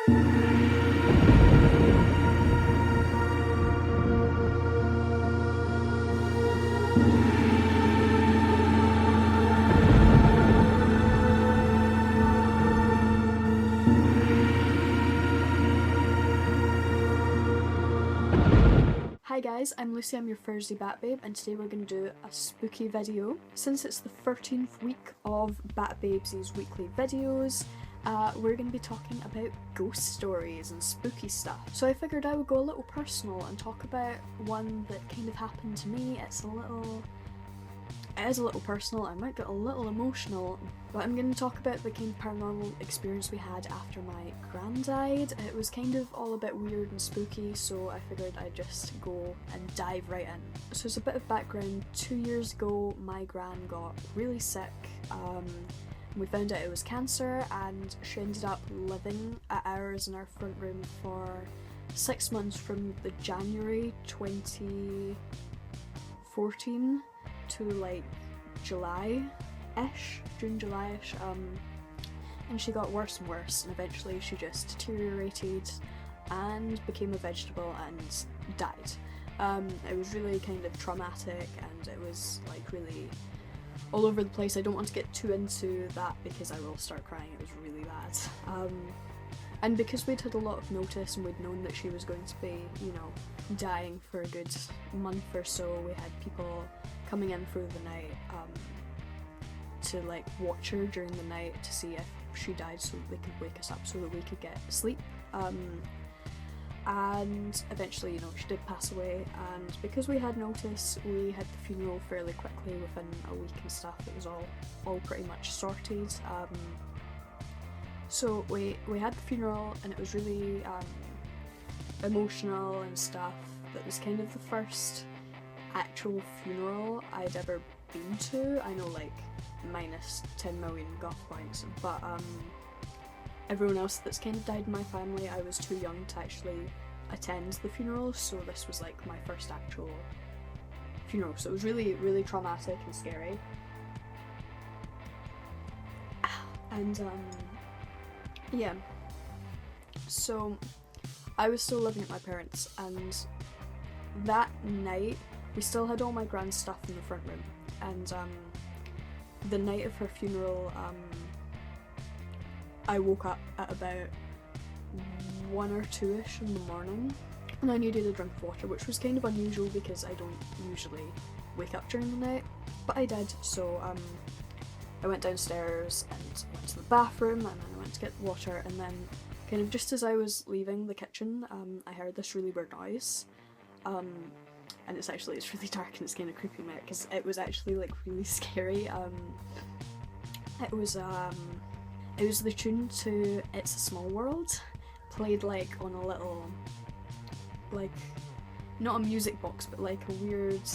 Hi guys, I'm Lucy, I'm your Thursday Bat Babe, and today we're going to do a spooky video. Since it's the 13th week of Bat Babes' weekly videos, we're going to be talking about ghost stories and spooky stuff. So I figured I would go a little personal and talk about one that kind of happened to me. It is a little personal, I might get a little emotional, but I'm going to talk about the kind of paranormal experience we had after my gran died. It was kind of all a bit weird and spooky, so I figured I'd just go and dive right in. So as a bit of background, 2 years ago my gran got really sick. We found out it was cancer, and she ended up living at ours in our front room for 6 months from the January 2014 to like July-ish, June, July-ish, and she got worse and worse, and eventually she just deteriorated and became a vegetable and died. It was really kind of traumatic, and it was like really all over the place. I don't want to get too into that because I will start crying. It was really bad. And because we'd had a lot of notice and we'd known that she was going to be, you know, dying for a good month or so, we had people coming in through the night to like watch her during the night to see if she died, so that they could wake us up so that we could get sleep. And eventually, you know, she did pass away, and because we had notice, we had the funeral fairly quickly, within a week and stuff. It was all pretty much sorted. So we had the funeral, and it was really emotional and stuff. That was kind of the first actual funeral I'd ever been to. I know, like, minus 10 million goth points, but everyone else that's kind of died in my family, I was too young to actually attend the funeral, so this was like my first actual funeral, so it was really, really traumatic and scary. And yeah, so I was still living at my parents', and that night we still had all my grand's stuff in the front room, and the night of her funeral, I woke up at about 1 or 2ish in the morning, and I needed a drink of water, which was kind of unusual because I don't usually wake up during the night, but I did. So I went downstairs and went to the bathroom, and then I went to get water, and then kind of just as I was leaving the kitchen, I heard this really weird noise, and it's really dark and it's kind of creeping me out because it was actually like really scary. It was the tune to It's a Small World, played like on a little, like, not a music box, but like a weird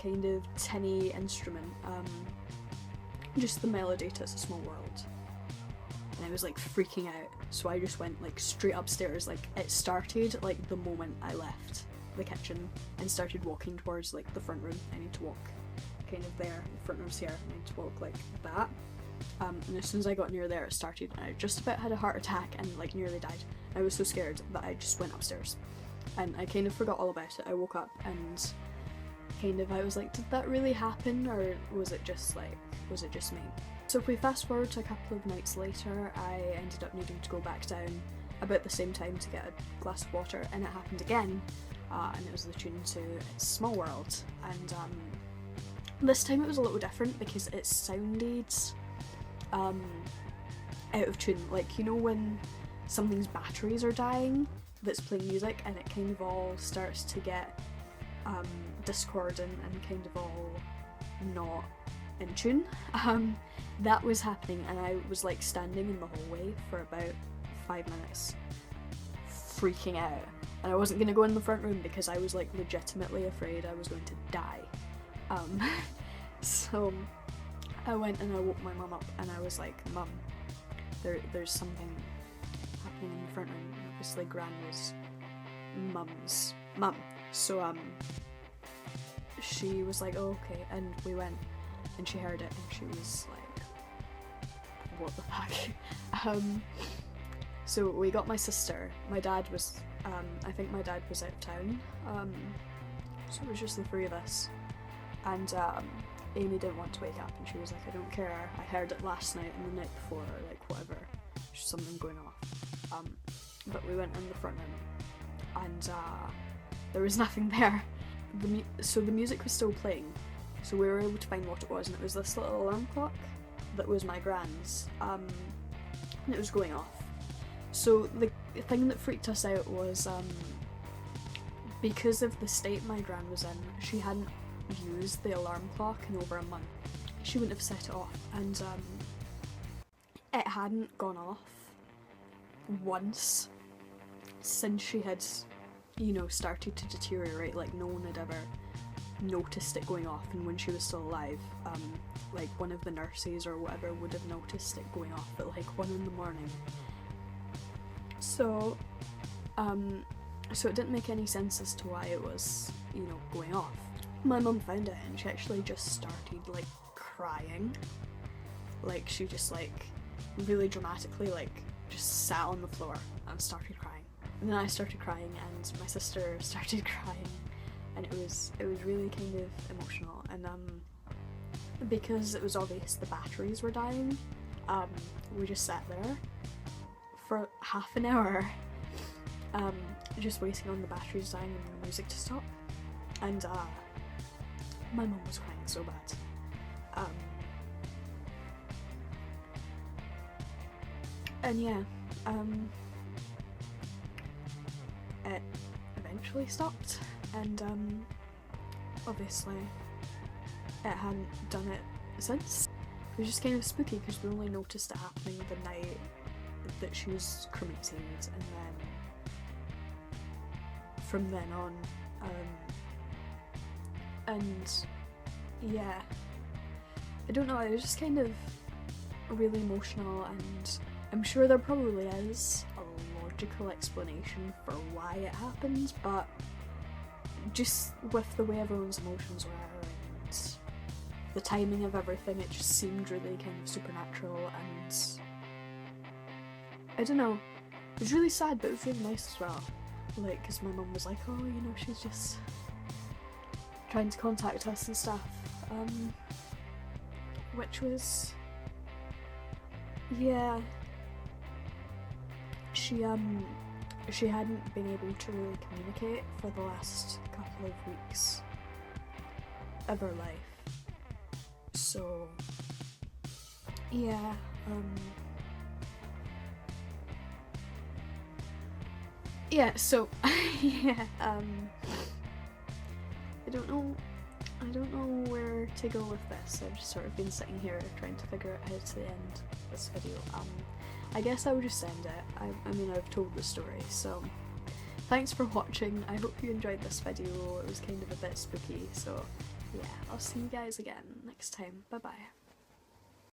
kind of tinny instrument, just the melody to It's a Small World. And I was like freaking out, so I just went like straight upstairs. Like, it started like the moment I left the kitchen and started walking towards like the front room. I need to walk kind of there, the front room's here, I need to walk like that. And as soon as I got near there, it started, and I just about had a heart attack and like nearly died. I was so scared that I just went upstairs, and I kind of forgot all about it. I woke up and kind of, I was like, did that really happen, or was it just me? So if we fast forward to a couple of nights later, I ended up needing to go back down about the same time to get a glass of water, and it happened again, and it was the tune to It's Small World, and this time it was a little different because it sounded out of tune. Like, you know when something's batteries are dying that's playing music and it kind of all starts to get discordant and kind of all not in tune? That was happening, and I was like standing in the hallway for about 5 minutes freaking out, and I wasn't going to go in the front room because I was like legitimately afraid I was going to die. So I went and I woke my mum up, and I was like, Mum, there's something happening in the front room. Obviously Gran was Mum's mum, so she was like, oh, okay, and we went and she heard it and she was like, what the fuck? So we got my sister. My dad was, I think my dad was out of town. So it was just the three of us. And Amy didn't want to wake up, and she was like, I don't care, I heard it last night and the night before, or like whatever, there's something going off. But we went in the front room, and there was nothing there. So the music was still playing, so we were able to find what it was, and it was this little alarm clock that was my grand's, and it was going off. So the thing that freaked us out was, because of the state my gran was in, she hadn't used the alarm clock in over a month. She wouldn't have set it off, and it hadn't gone off once since she had, you know, started to deteriorate. Like, no one had ever noticed it going off, and when she was still alive, like one of the nurses or whatever would have noticed it going off at like 1 in the morning. So it didn't make any sense as to why it was, you know, going off. My mum found it, and she actually just started like crying. Like, she just like really dramatically like just sat on the floor and started crying. And then I started crying, and my sister started crying, and it was really kind of emotional. And because it was obvious the batteries were dying, we just sat there for half an hour, just waiting on the batteries dying and the music to stop. And my mum was crying so bad. And yeah, it eventually stopped, and obviously it hadn't done it since. It was just kind of spooky because we only noticed it happening the night that she was cremated, and then from then on, and yeah, I don't know, it was just kind of really emotional, and I'm sure there probably is a logical explanation for why it happened, but just with the way everyone's emotions were and the timing of everything, it just seemed really kind of supernatural, and I don't know, it was really sad, but it was really nice as well, like, because my mum was like, oh, you know, she's just trying to contact us and stuff, which was, yeah, she hadn't been able to really communicate for the last couple of weeks of her life, so yeah, yeah, so yeah, I don't know where to go with this. I've just sort of been sitting here trying to figure out how to end this video. I guess I would just end it. I mean, I've told the story, so thanks for watching. I hope you enjoyed this video. It was kind of a bit spooky, so yeah, I'll see you guys again next time. Bye bye.